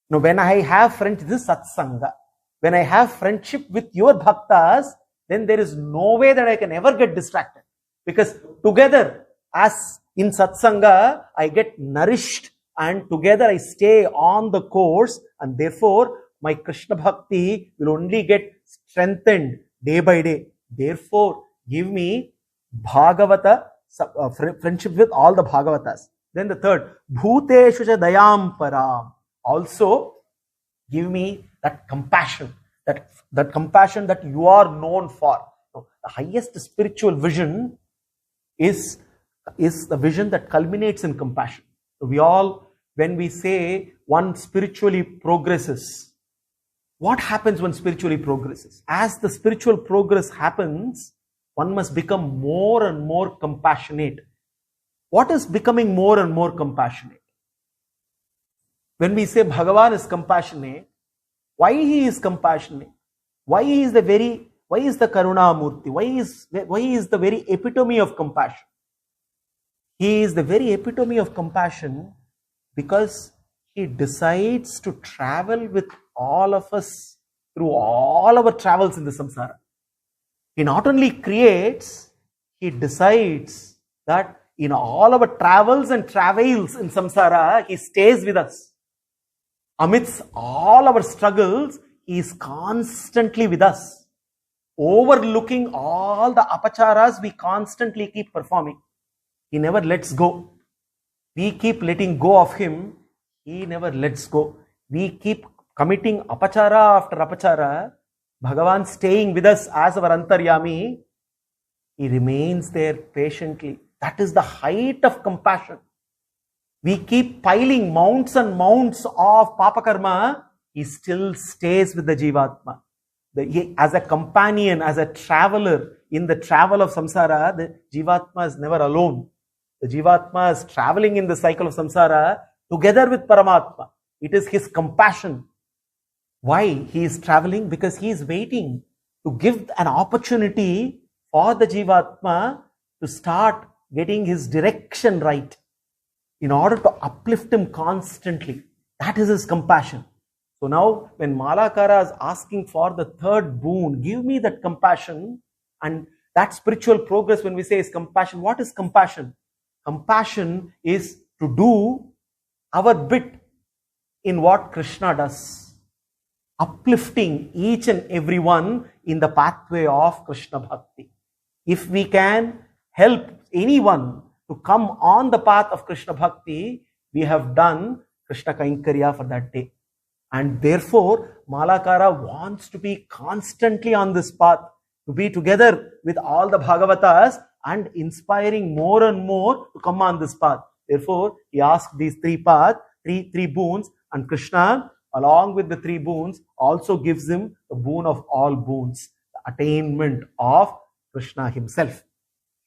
Now, when I have friendship, this is satsanga. When I have friendship with your bhaktas, then there is no way that I can ever get distracted. Because together, as in satsanga, I get nourished and together I stay on the course, and therefore my Krishna bhakti will only get strengthened day by day. Therefore, give me Bhagavata, friendship with all the Bhagavatas. Then the third, Bhuteshu cha dayam param. Also, give me that compassion, that compassion that you are known for. So, the highest spiritual vision is the vision that culminates in compassion. So we all, when we say one spiritually progresses, what happens when spiritually progresses? As the spiritual progress happens, one must become more and more compassionate. What is becoming more and more compassionate? When we say Bhagavan is compassionate, why he is compassionate? Why is the Karuna Murti? Why is the very epitome of compassion? He is the very epitome of compassion because he decides to travel with all of us through all our travels in the samsara. He not only creates, he decides that in all our travels and travails in samsara, he stays with us. Amidst all our struggles, he is constantly with us. Overlooking all the apacharas we constantly keep performing. He never lets go. We keep letting go of him. He never lets go. We keep committing apachara after apachara. Bhagavan staying with us as our antaryami. He remains there patiently. That is the height of compassion. we keep piling mounts and mounts of Papa Karma, he still stays with the Jivatma. As a companion, as a traveler in the travel of samsara, the Jivatma is never alone. The Jivatma is traveling in the cycle of samsara together with Paramatma. It is his compassion. Why he is traveling? Because he is waiting to give an opportunity for the Jivatma to start getting his direction right in order to uplift him constantly. That is his compassion. So now when Malakara is asking for the third boon, give me that compassion, and that spiritual progress, when we say is compassion, what is compassion? Compassion is to do our bit in what Krishna does, uplifting each and every one in the pathway of Krishna Bhakti. If we can help anyone to come on the path of Krishna Bhakti, we have done Krishna Kaikarya for that day. And therefore, Malakara wants to be constantly on this path, to be together with all the Bhagavatas and inspiring more and more to come on this path. Therefore, he asked these three paths, three boons, and Krishna, along with the three boons, also gives him the boon of all boons, the attainment of Krishna himself.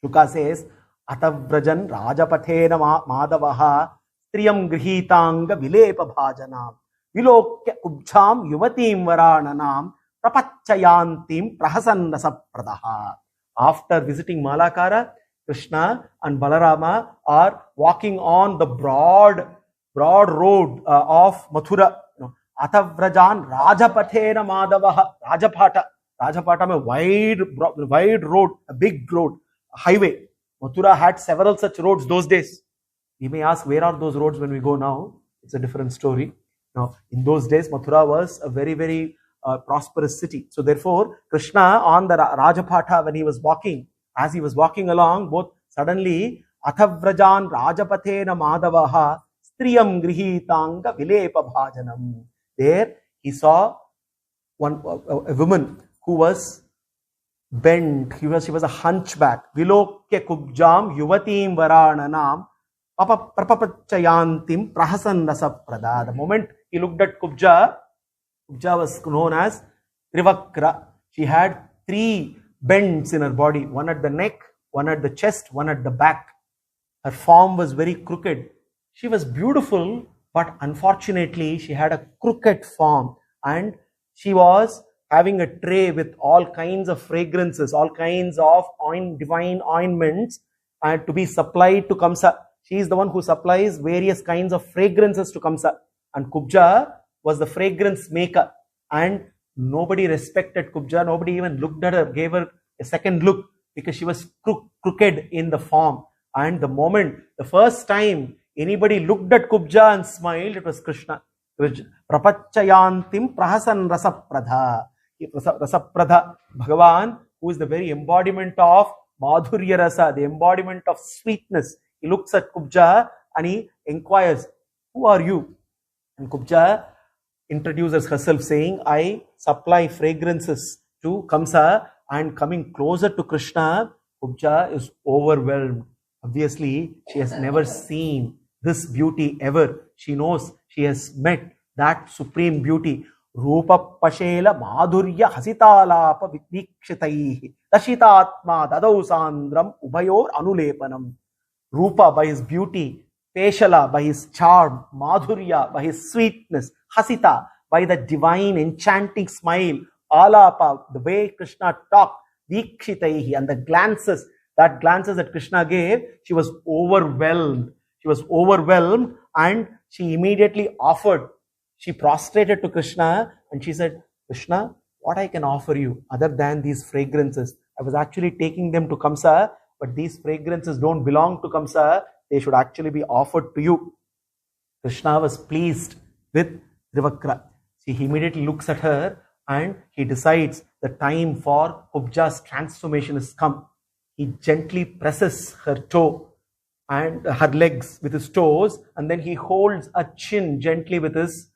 Shuka says, Atavrajan Rajapathena Madavaha Striyam Grihitanga Vilepa Bhajanam Vilokya Kubcham Yuvatim Varananam Prapachayantim Prahasannasa Pradaha. After visiting Malakara, Krishna and Balarama are walking on the broad road of Mathura. Atavrajan Rajapathena Madavaha. Rajapata means wide road, a big road, a highway. Mathura had several such roads those days. We may ask, where are those roads when we go now? It's a different story. Now, in those days, Mathura was a very, very prosperous city. So therefore, Krishna on the Rajapata, when he was walking, as he was walking along, both suddenly, Athavrajan Rajapathena Madavaha Striyam Grihitanga Vilepa Bhajanam. There he saw a woman who was bent. She was a hunchback. Vilokya Kubjam Yuvatim Varananam Prapachayantim Prahasannasa Prada. The moment he looked at Kubja was known as Trivakra. She had three bends in her body, one at the neck, one at the chest, one at the back. Her form was very crooked. She was beautiful, but unfortunately she had a crooked form, and she was having a tray with all kinds of fragrances, all kinds of divine ointments, and to be supplied to Kamsa. She is the one who supplies various kinds of fragrances to Kamsa. And Kubja was the fragrance maker. And nobody respected Kubja. Nobody even looked at her, gave her a second look, because she was crooked in the form. And the first time anybody looked at Kubja and smiled, it was Krishna. Prapachayantim prahasan rasapradha. Rasapradha, Bhagavan, who is the very embodiment of Madhurya Rasa, the embodiment of sweetness. He looks at Kubja and he inquires, who are you? And Kubja introduces herself saying, I supply fragrances to Kamsa. And coming closer to Krishna, Kubja is overwhelmed. Obviously, she has never seen this beauty ever. She knows she has met that supreme beauty. Rupa Pashela Madhurya Hasitalapa Vikshitaihi Dashitatma Dadau Sandram Ubayor Anulepanam. Rupa by his beauty, Peshala by his charm, Madhurya by his sweetness, Hasita by the divine enchanting smile, Alapa, the way Krishna talked, Vikshitaihi, and the glances that Krishna gave, she was overwhelmed. She was overwhelmed, and she immediately offered. She prostrated to Krishna and she said, Krishna, what I can offer you other than these fragrances? I was actually taking them to Kamsa, but these fragrances don't belong to Kamsa. They should actually be offered to you. Krishna was pleased with Trivakra. He immediately looks at her and he decides the time for Kubja's transformation has come. He gently presses her toe and her legs with his toes, and then he holds a chin gently with his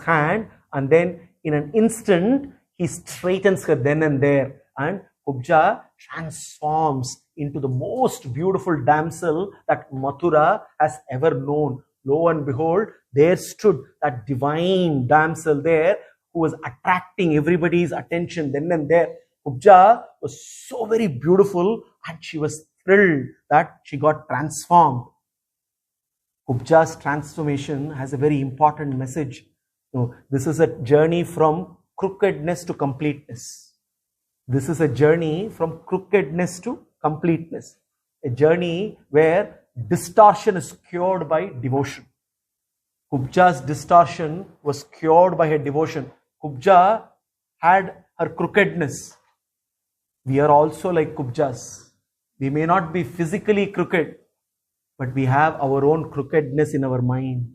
hand, and then in an instant he straightens her then and there, and Kubja transforms into the most beautiful damsel that Mathura has ever known. Lo and behold, there stood that divine damsel there who was attracting everybody's attention then and there. Kubja was so very beautiful and she was thrilled that she got transformed. Kubja's transformation has a very important message. So this is a journey from crookedness to completeness. This is a journey from crookedness to completeness. A journey where distortion is cured by devotion. Kubja's distortion was cured by her devotion. Kubja had her crookedness. We are also like Kubjas. We may not be physically crooked, but we have our own crookedness in our mind.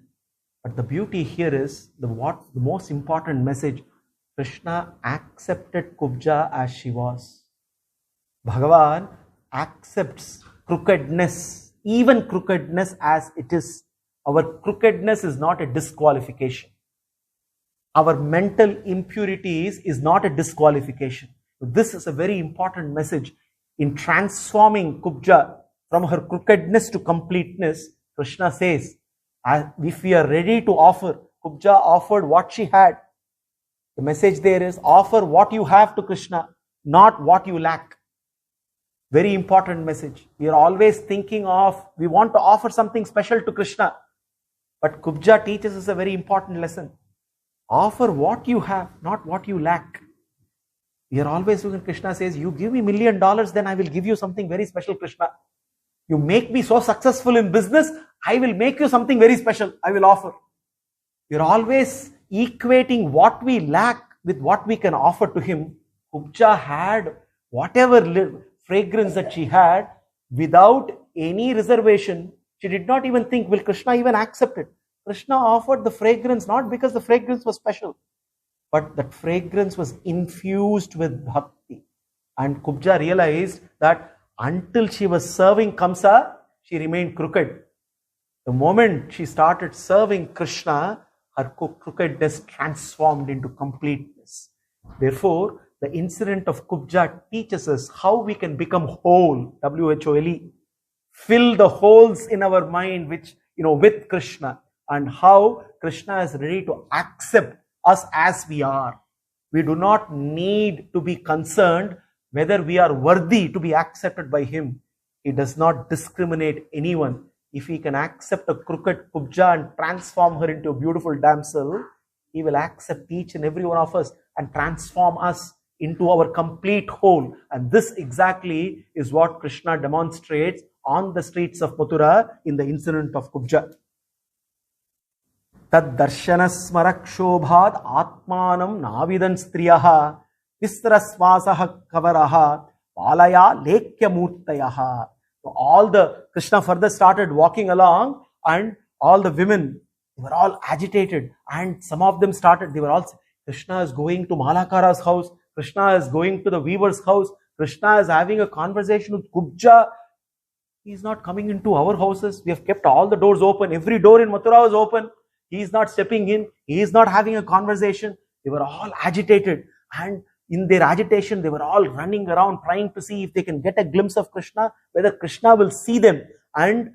But the beauty here is the most important message. Krishna accepted Kubja as she was. Bhagavan accepts crookedness, even crookedness as it is. Our crookedness is not a disqualification. Our mental impurities is not a disqualification. This is a very important message. In transforming Kubja from her crookedness to completeness, Krishna says, if we are ready to offer, Kubja offered what she had. The message there is, offer what you have to Krishna, not what you lack. Very important message. We are always thinking of, we want to offer something special to Krishna. But Kubja teaches us a very important lesson. Offer what you have, not what you lack. We are always looking, Krishna says, you give me $1 million, then I will give you something very special, Krishna. You make me so successful in business, I will make you something very special, I will offer. We are always equating what we lack with what we can offer to him. Kubja had whatever fragrance that she had without any reservation. She did not even think, will Krishna even accept it? Krishna offered the fragrance not because the fragrance was special, but that fragrance was infused with bhakti. And Kubja realized that until she was serving Kamsa, she remained crooked. The moment she started serving Krishna, her crookedness transformed into completeness. Therefore, the incident of Kubja teaches us how we can become whole, W-H-O-L-E. Fill the holes in our mind with Krishna, and how Krishna is ready to accept us as we are. We do not need to be concerned whether we are worthy to be accepted by him. He does not discriminate anyone. If he can accept a crooked Kubja and transform her into a beautiful damsel, he will accept each and every one of us and transform us into our complete whole. And this exactly is what Krishna demonstrates on the streets of Mathura in the incident of Kubja. Tad darshanasmarak shobhat atmanam navidan striyaha visrasvasaha kavaraha palaya lekya murtayaha. So all the Krishna further started walking along, and all the women, they were all agitated, and some of them they were all, Krishna is going to Malakara's house, Krishna is going to the weaver's house, Krishna is having a conversation with Kubja. He is not coming into our houses. We have kept all the doors open. Every door in Mathura was open. He is not stepping in. He is not having a conversation. They were all agitated, and in their agitation, they were all running around trying to see if they can get a glimpse of Krishna, whether Krishna will see them. And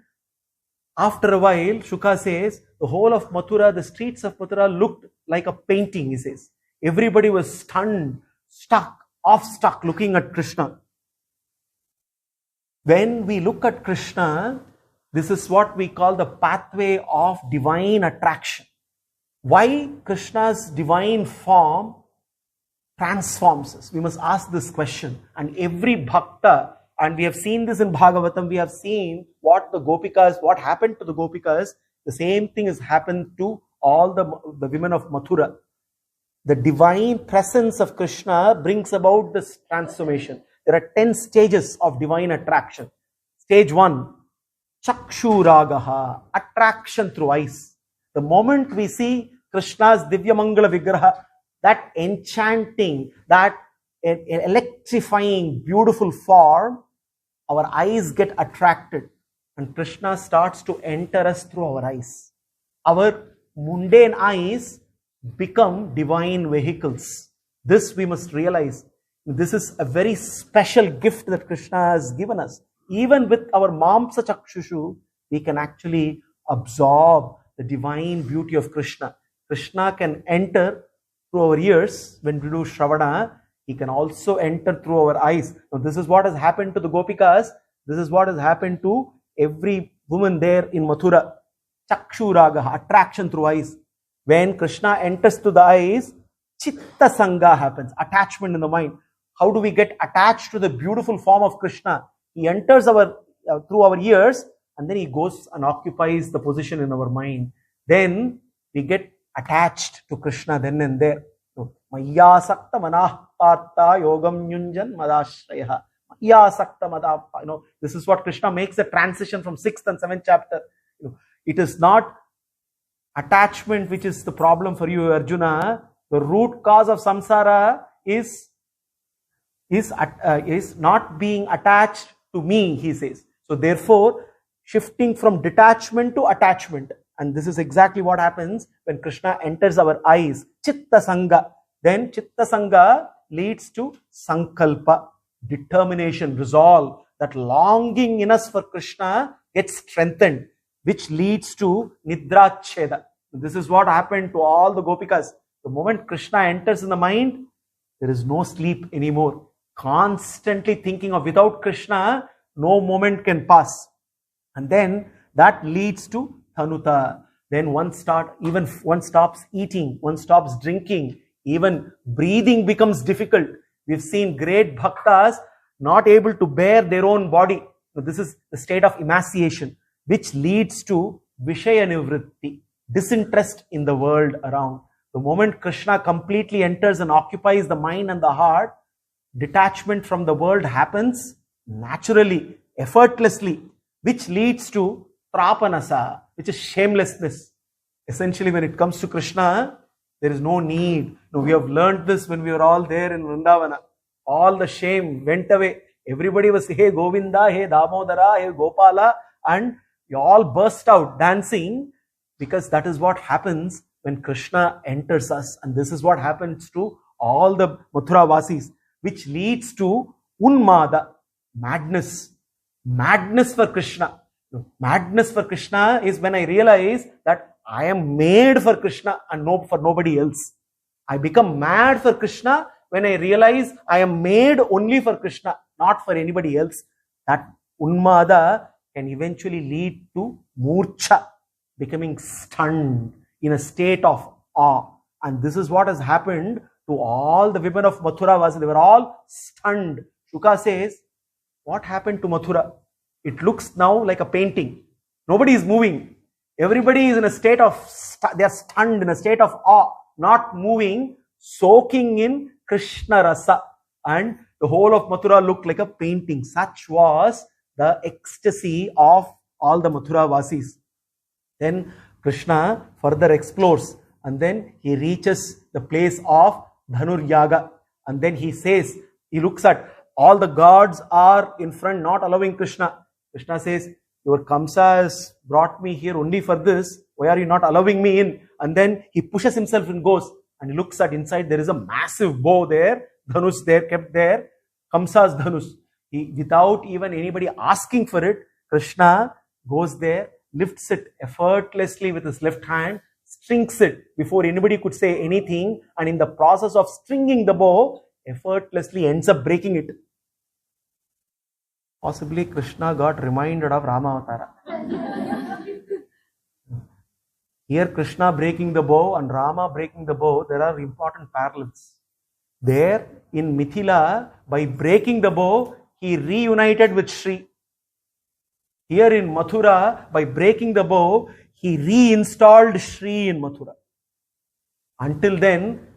after a while, Shuka says, the whole of Mathura, the streets of Mathura looked like a painting, he says. Everybody was stunned, awestruck, looking at Krishna. When we look at Krishna, this is what we call the pathway of divine attraction. Why Krishna's divine form transforms us? We must ask this question. And every bhakta, and we have seen this in Bhagavatam, we have seen what happened to the Gopikas. The same thing has happened to all the women of Mathura. The divine presence of Krishna brings about this transformation. There are 10 stages of divine attraction. Stage 1, Chakshuragaha, attraction through eyes. The moment we see Krishna's Divya Mangala Vigraha, that enchanting, that electrifying, beautiful form, our eyes get attracted, and Krishna starts to enter us through our eyes. Our mundane eyes become divine vehicles. This we must realize. This is a very special gift that Krishna has given us. Even with our mamsa chakshushu, we can actually absorb the divine beauty of Krishna. Krishna can enter through our ears when we do Shravana. He can also enter through our eyes. Now, this is what has happened to the Gopikas. This is what has happened to every woman there in Mathura. Chakshu raga, attraction through eyes. When Krishna enters through the eyes, chitta sangha happens, attachment in the mind. How do we get attached to the beautiful form of Krishna? He enters through our ears, and then he goes and occupies the position in our mind. Then we get attached to Krishna then and there. Maya sakta manah partha yogam nyunjan madashraya. Maya sakta madha. This is what Krishna makes the transition from 6th and 7th chapter. It is not attachment which is the problem for you, Arjuna. The root cause of samsara is not being attached to me, he says. So therefore, shifting from detachment to attachment. And this is exactly what happens when Krishna enters our eyes. Chitta sangha. Then chitta sangha leads to sankalpa, determination, resolve. That longing in us for Krishna gets strengthened, which leads to nidracheda. This is what happened to all the gopikas. The moment Krishna enters in the mind, there is no sleep anymore. Constantly thinking of without Krishna, no moment can pass. And then that leads to Tanuta. Then one stops eating, one stops drinking, even breathing becomes difficult. We've seen great bhaktas not able to bear their own body. So this is the state of emaciation, which leads to Vishaya Nivritti, disinterest in the world around. The moment Krishna completely enters and occupies the mind and the heart, detachment from the world happens naturally, effortlessly, which leads to Trapanasa, which is shamelessness. Essentially, when it comes to Krishna, there is no need. No, we have learned this when we were all there in Vrindavana. All the shame went away. Everybody was, hey Govinda, hey Damodara, hey Gopala, and you all burst out dancing, because that is what happens when Krishna enters us. And this is what happens to all the Mathura Vasis, which leads to Unmada, madness. Madness for Krishna. Madness for Krishna is when I realize that I am made for Krishna and for nobody else. I become mad for Krishna when I realize I am made only for Krishna, not for anybody else. That Unmada can eventually lead to Murcha, becoming stunned in a state of awe. And this is what has happened to all the women of Mathura Vasi. They were all stunned. Shuka says, what happened to Mathura? It looks now like a painting. Nobody is moving. Everybody is in a state of, they are stunned, in a state of awe, not moving, soaking in Krishna Rasa. And the whole of Mathura looked like a painting. Such was the ecstasy of all the Mathura Vasis. Then Krishna further explores, and then he reaches the place of Dhanur Yaga. And then he says, he looks at all the gods are in front, not allowing Krishna. Krishna says, your Kamsa has brought me here only for this. Why are you not allowing me in? And then he pushes himself and goes, and he looks at inside. There is a massive bow there, Dhanush there, kept there, Kamsa's Dhanush. Without even anybody asking for it, Krishna goes there, lifts it effortlessly with his left hand, strings it before anybody could say anything, and in the process of stringing the bow, effortlessly ends up breaking it. Possibly Krishna got reminded of Rama Avatara. Here Krishna breaking the bow and Rama breaking the bow, there are important parallels. There in Mithila, by breaking the bow, he reunited with Sri. Here in Mathura, by breaking the bow, he reinstalled Sri in Mathura. Until then,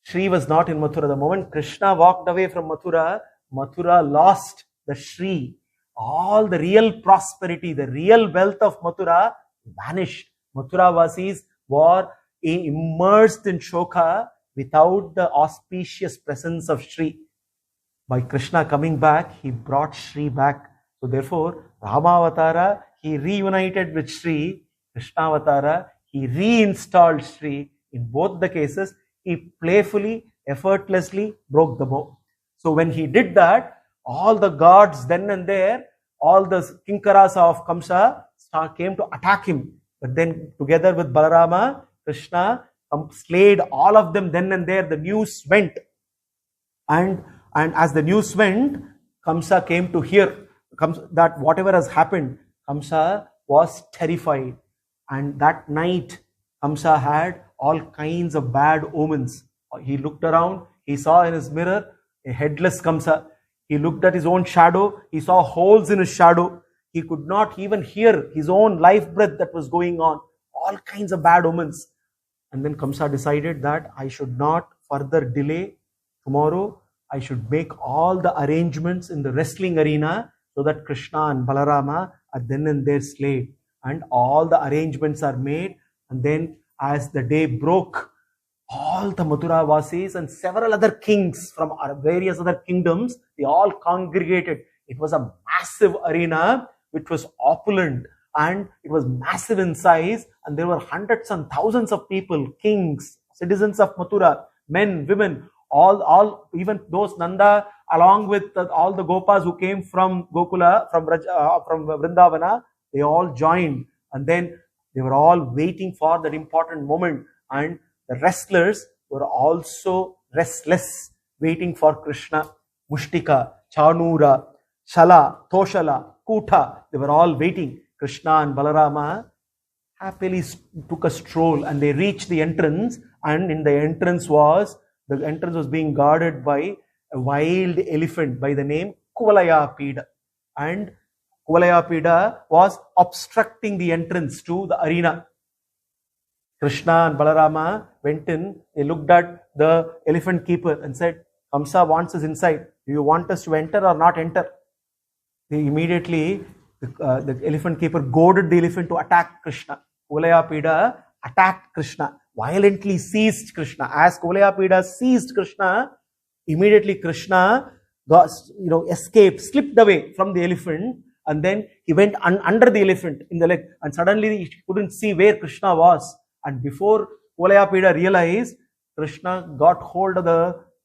Sri was not in Mathura. The moment Krishna walked away from Mathura, Mathura lost the Sri. All the real prosperity, the real wealth of Mathura vanished. Mathura Vasis were immersed in Shoka without the auspicious presence of Sri. By Krishna coming back, he brought Sri back. So therefore, Rama Avatara, he reunited with Sri. Krishna Avatara, he reinstalled Sri. In both the cases, he playfully, effortlessly broke the bow. So when he did that, all the gods then and there, all the kinkaras of Kamsa came to attack him. But then together with Balarama, Krishna slayed all of them then and there. The news went. And as the news went, Kamsa came to hear that whatever has happened. Kamsa was terrified. And that night, Kamsa had all kinds of bad omens. He looked around, he saw in his mirror a headless Kamsa. He looked at his own shadow, he saw holes in his shadow. He could not even hear his own life breath that was going on. All kinds of bad omens. And then Kamsa decided that I should not further delay. Tomorrow, I should make all the arrangements in the wrestling arena so that Krishna and Balarama are then and there slayed. And all the arrangements are made. And then as the day broke, all the Mathura Vasis and several other kings from various other kingdoms, they all congregated. It was a massive arena which was opulent and it was massive in size, and there were hundreds and thousands of people, kings, citizens of Mathura, men, women, all even those Nanda, along with all the Gopas who came from Gokula, from Vrindavana, they all joined, and then they were all waiting for that important moment. And the wrestlers were also restless, waiting for Krishna. Mushtika, Chanura, Shala, Toshala, Kuta, they were all waiting. Krishna and Balarama happily took a stroll, and they reached the entrance, and in the entrance was being guarded by a wild elephant by the name Kuvalayapida. And Kuvalayapida was obstructing the entrance to the arena. Krishna and Balarama went in, they looked at the elephant keeper and said, Kamsa wants us inside. Do you want us to enter or not enter? They immediately, the elephant keeper goaded the elephant to attack Krishna. Kuvalayapida attacked Krishna, violently seized Krishna. As Kuvalayapida seized Krishna, immediately Krishna got, escaped, slipped away from the elephant, and then he went under the elephant in the leg, and suddenly he couldn't see where Krishna was. And before Kuvalayapida realized, Krishna got hold of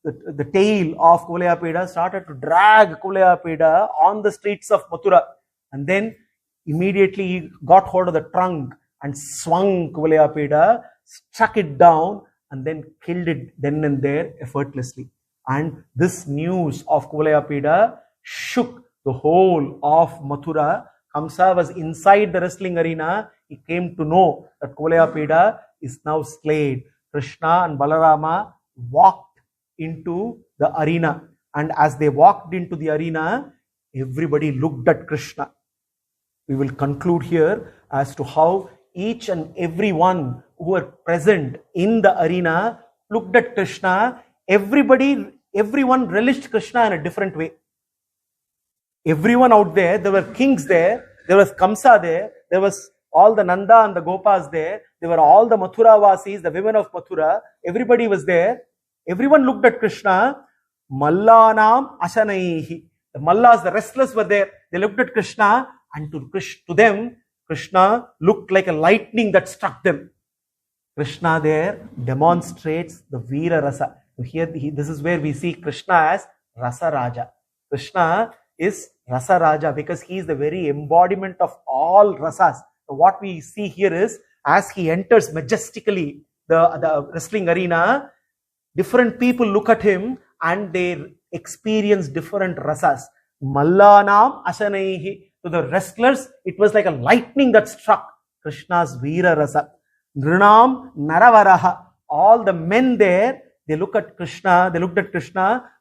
the tail of Kuvalayapida, started to drag Kuvalayapida on the streets of Mathura. And then immediately he got hold of the trunk and swung Kuvalayapida, struck it down, and then killed it then and there effortlessly. And this news of Kuvalayapida shook the whole of Mathura. Kamsa was inside the wrestling arena. He came to know that Kuvalayapida is now slain. Krishna and Balarama walked into the arena. And as they walked into the arena, everybody looked at Krishna. We will conclude here as to how each and every one who were present in the arena looked at Krishna. Everyone relished Krishna in a different way. Everyone out there were kings there was Kamsa there was all the Nanda and the Gopas there were all the Mathura Vasis, the women of Mathura, everybody was there. Everyone looked at Krishna. Mallanam Ashanaihi. The Mallas, the wrestlers were there. They looked at Krishna, and to them, Krishna looked like a lightning that struck them. Krishna there demonstrates the Veera Rasa. Here, this is where we see Krishna as Rasa Raja. Krishna is Rasa Raja because he is the very embodiment of all rasas. So what we see here is, as he enters majestically the wrestling arena, different people look at him and they experience different rasas. Mallanam Ashanaihi. To the wrestlers, it was like a lightning that struck. Krishna's Veera Rasa. Nrinam Naravaraha. All the men there, they looked at Krishna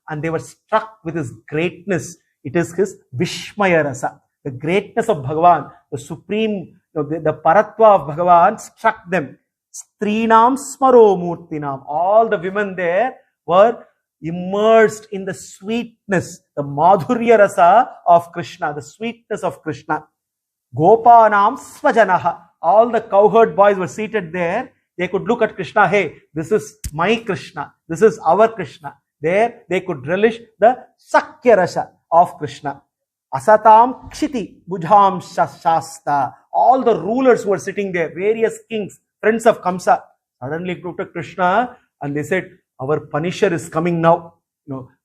and they were struck with his greatness. It is his Vishmaya Rasa. The greatness of Bhagavan, the supreme, the Paratva of Bhagavan struck them. Strinam Smaro Murtinam. All the women there were immersed in the sweetness, the Madhurya Rasa of Krishna, the sweetness of Krishna. Gopanam Swajanaha. All the cowherd boys were seated there. They could look at Krishna. Hey, this is my Krishna. This is our Krishna. There they could relish the Sakya Rasa of Krishna. Asatam Kshiti Bujham Shasta. All the rulers who were sitting there, various kings, friends of Kamsa, suddenly looked at Krishna and they said, our Punisher is coming now.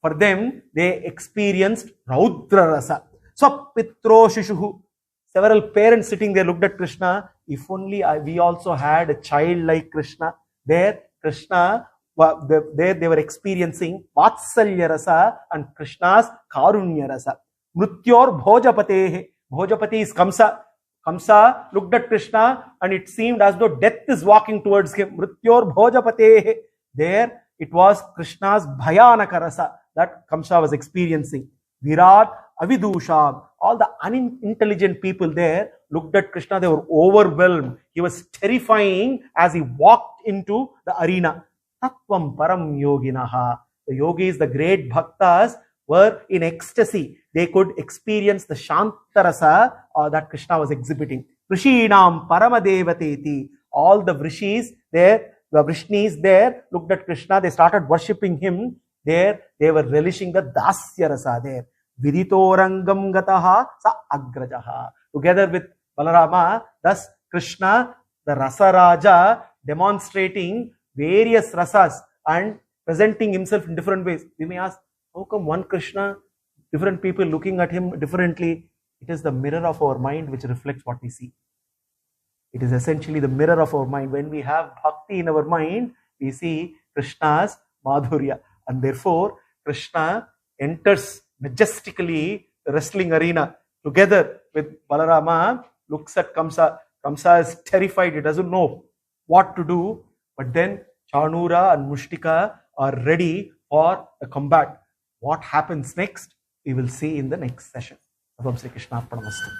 For them, they experienced Raudra Rasa. Swapitro Shishuhu. Several parents sitting there looked at Krishna. If only we also had a child like Krishna. There, Krishna, there they were experiencing Vatsalya Rasa and Krishna's Karunya Rasa. Mrityor Bhojapatehe. Bhojapati is Kamsa. Kamsa looked at Krishna and it seemed as though death is walking towards him. Mrityor Bhojapatehe. There it was Krishna's Bhayanaka Rasa that Kamsa was experiencing. Virat Avidusha. All the unintelligent people there looked at Krishna. They were overwhelmed. He was terrifying as he walked into the arena. Tattvam Param Yoginaha. The yogis, the great bhaktas, were in ecstasy. They could experience the Shantarasa that Krishna was exhibiting. Rishinam Paramadevateti. All the Vrishis there, the Vrishnis there looked at Krishna. They started worshipping him. There they were relishing the Dasya Rasa there. Viditorangam Gataha Sa Agrajaha. Together with Balarama, thus Krishna, the Rasa Raja, demonstrating various rasas and presenting himself in different ways. We may ask, how come one Krishna, different people looking at him differently? It is the mirror of our mind which reflects what we see. It is essentially the mirror of our mind. When we have bhakti in our mind, we see Krishna's Madhurya. And therefore, Krishna enters majestically the wrestling arena together with Balarama, looks at Kamsa. Kamsa is terrified. He doesn't know what to do. But then Chanura and Mushtika are ready for the combat. What happens next, we will see in the next session. Sri Krishna Arpanamastu.